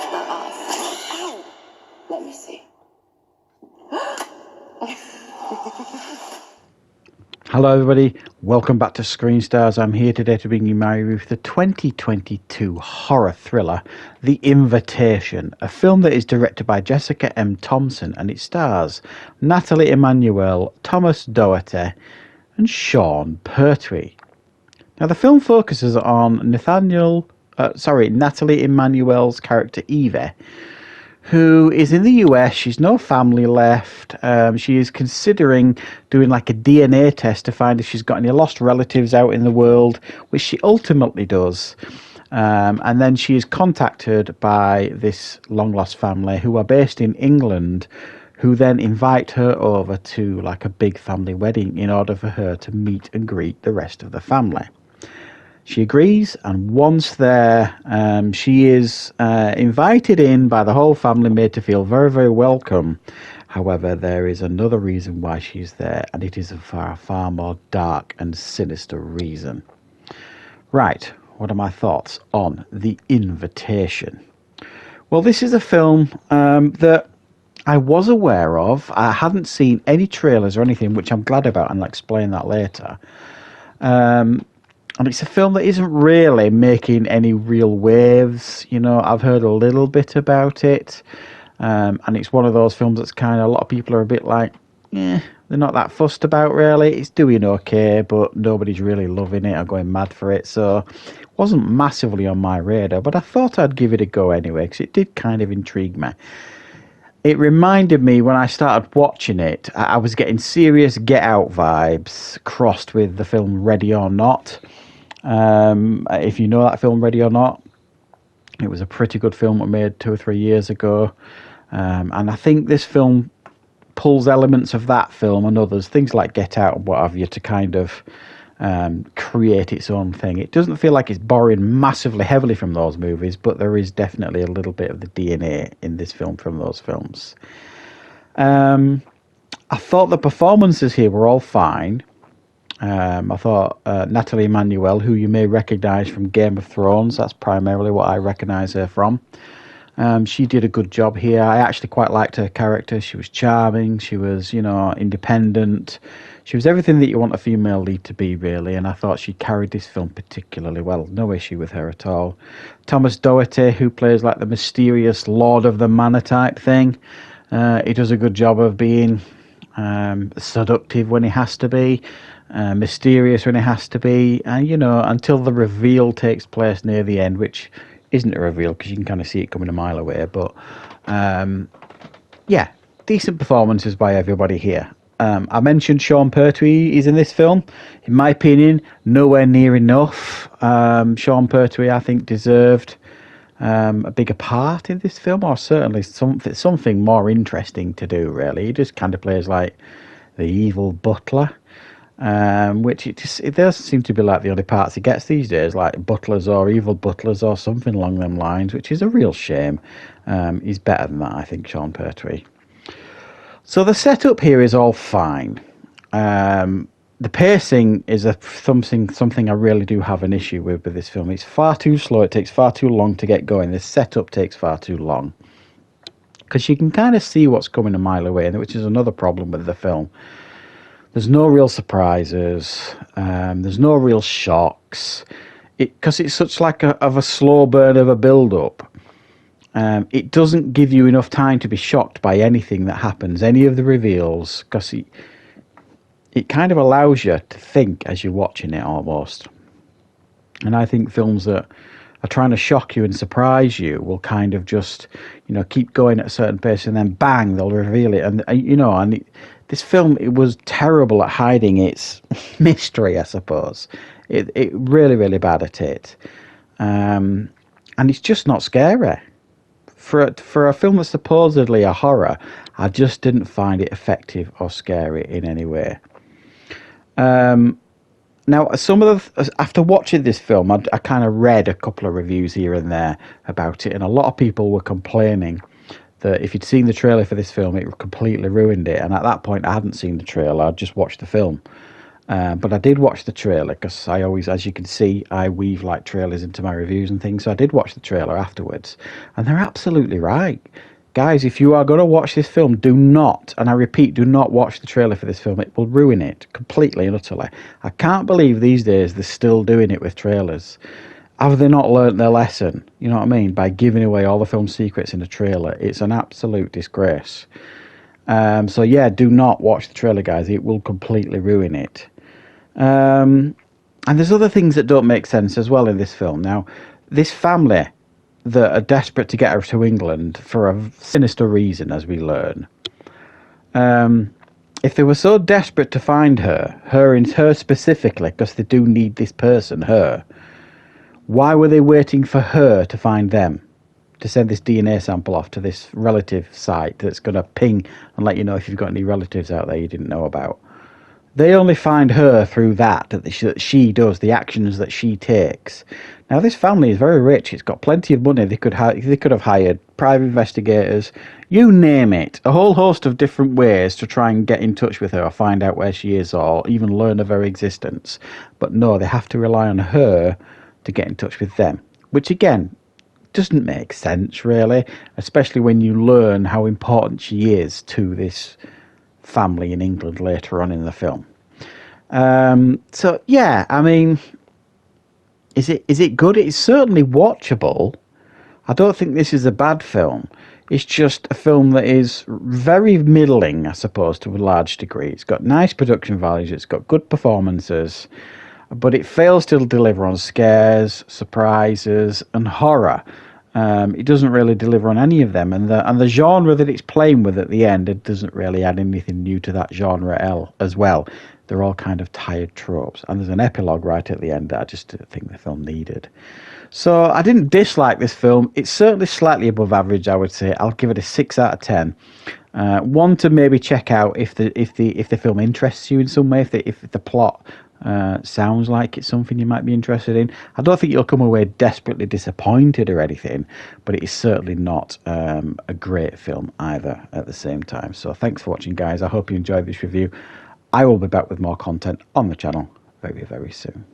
for us. Ow! Let me see. Hello everybody, welcome back to Screenstars. I'm here today to bring you my review of the 2022 horror thriller, The Invitation, a film that is directed by Jessica M. Thompson and it stars Natalie Emanuel, Thomas Doherty and Sean Pertwee. Now the film focuses on Natalie Emanuel's character Eva, who is in the US. She's no family left. She is considering doing like a DNA test to find if she's got any lost relatives out in the world, which she ultimately does. And then she is contacted by this long-lost family who are based in England, who then invite her over to like a big family wedding in order for her to meet and greet the rest of the family. She agrees, and once there, she is invited in by the whole family, made to feel very, very welcome. However, there is another reason why she's there, and it is a far, far more dark and sinister reason. Right, what are my thoughts on The Invitation? Well, this is a film that I was aware of. I hadn't seen any trailers or anything, which I'm glad about, and I'll explain that later. And it's a film that isn't really making any real waves. You know, I've heard a little bit about it. And it's one of those films that's kind of, a lot of people are a bit like, they're not that fussed about really. It's doing okay, but nobody's really loving it or going mad for it. So it wasn't massively on my radar, but I thought I'd give it a go anyway, because it did kind of intrigue me. It reminded me, when I started watching it, I was getting serious Get Out vibes crossed with the film Ready or Not. If you know that film Ready or Not, it was a pretty good film made 2 or 3 years ago. And I think this film pulls elements of that film and others, things like Get Out and what have you, to kind of create its own thing. It doesn't feel like it's borrowing massively heavily from those movies, but there is definitely a little bit of the DNA in this film from those films. I thought the performances here were all fine. I thought Natalie Emanuel, who you may recognise from Game of Thrones, that's primarily what I recognise her from. She did a good job here. I actually quite liked her character. She was charming. She was, independent. She was everything that you want a female lead to be, really. And I thought she carried this film particularly well. No issue with her at all. Thomas Doherty, who plays like the mysterious Lord of the Manor type thing, he does a good job of being seductive when he has to be. Mysterious when it has to be, and until the reveal takes place near the end, which isn't a reveal because you can kind of see it coming a mile away. But decent performances by everybody here. I mentioned Sean Pertwee is in this film. In my opinion, nowhere near enough. Sean Pertwee, I think, deserved a bigger part in this film, or certainly something more interesting to do. Really, he just kind of plays like the evil butler. Which it does seem to be like the only parts he gets these days, like butlers or evil butlers or something along them lines, which is a real shame. He's better than that, I think, Sean Pertwee. So the setup here is all fine. The pacing is something I really do have an issue with this film. It's far too slow. It takes far too long to get going. The setup takes far too long, because you can kind of see what's coming a mile away, which is another problem with the film. There's no real surprises. There's no real shocks. Because it's such like a slow burn of a build-up. It doesn't give you enough time to be shocked by anything that happens, any of the reveals, because it kind of allows you to think as you're watching it almost. And I think films that are trying to shock you and surprise you will kind of just, keep going at a certain pace, and then bang, they'll reveal it. And, this film, it was terrible at hiding its mystery, I suppose. It really, really bad at it. And it's just not scary. For a film that's supposedly a horror, I just didn't find it effective or scary in any way. Now, after watching this film, I kind of read a couple of reviews here and there about it, and a lot of people were complaining that if you'd seen the trailer for this film, it completely ruined it. And at that point, I hadn't seen the trailer; I'd just watched the film. But I did watch the trailer because I always, as you can see, I weave like trailers into my reviews and things. So I did watch the trailer afterwards, and they're absolutely right. Guys, if you are going to watch this film, do not, and I repeat, do not watch the trailer for this film. It will ruin it completely and utterly. I can't believe these days they're still doing it with trailers. Have they not learnt their lesson? You know what I mean? By giving away all the film secrets in a trailer. It's an absolute disgrace. So yeah, do not watch the trailer, guys. It will completely ruin it. And there's other things that don't make sense as well in this film. Now, this family that are desperate to get her to England for a sinister reason, as we learn. If they were so desperate to find her specifically, because they do need this person, her, why were they waiting for her to find them? To send this DNA sample off to this relative site that's going to ping and let you know if you've got any relatives out there you didn't know about. They only find her through that she does, the actions that she takes. Now, this family is very rich. It's got plenty of money. They could have hired private investigators, you name it, a whole host of different ways to try and get in touch with her or find out where she is or even learn of her existence. But no, they have to rely on her to get in touch with them, which again doesn't make sense really, especially when you learn how important she is to this family in England later on in the film. So yeah, I mean, is it good? It's certainly watchable. I don't think this is a bad film. It's just a film that is very middling, I suppose, to a large degree. It's got nice production values, it's got good performances, but it fails to deliver on scares, surprises, and horror. It doesn't really deliver on any of them, and the genre that it's playing with at the end, it doesn't really add anything new to that genre as well. They're all kind of tired tropes, and there's an epilogue right at the end that I just didn't think the film needed. So I didn't dislike this film. It's certainly slightly above average, I would say. I'll give it a 6 out of 10. One to maybe check out if the film interests you in some way, if the plot sounds like it's something you might be interested in. I don't think you'll come away desperately disappointed or anything, but it is certainly not a great film either at the same time. So thanks for watching, guys. I hope you enjoyed this review. I will be back with more content on the channel very, very soon.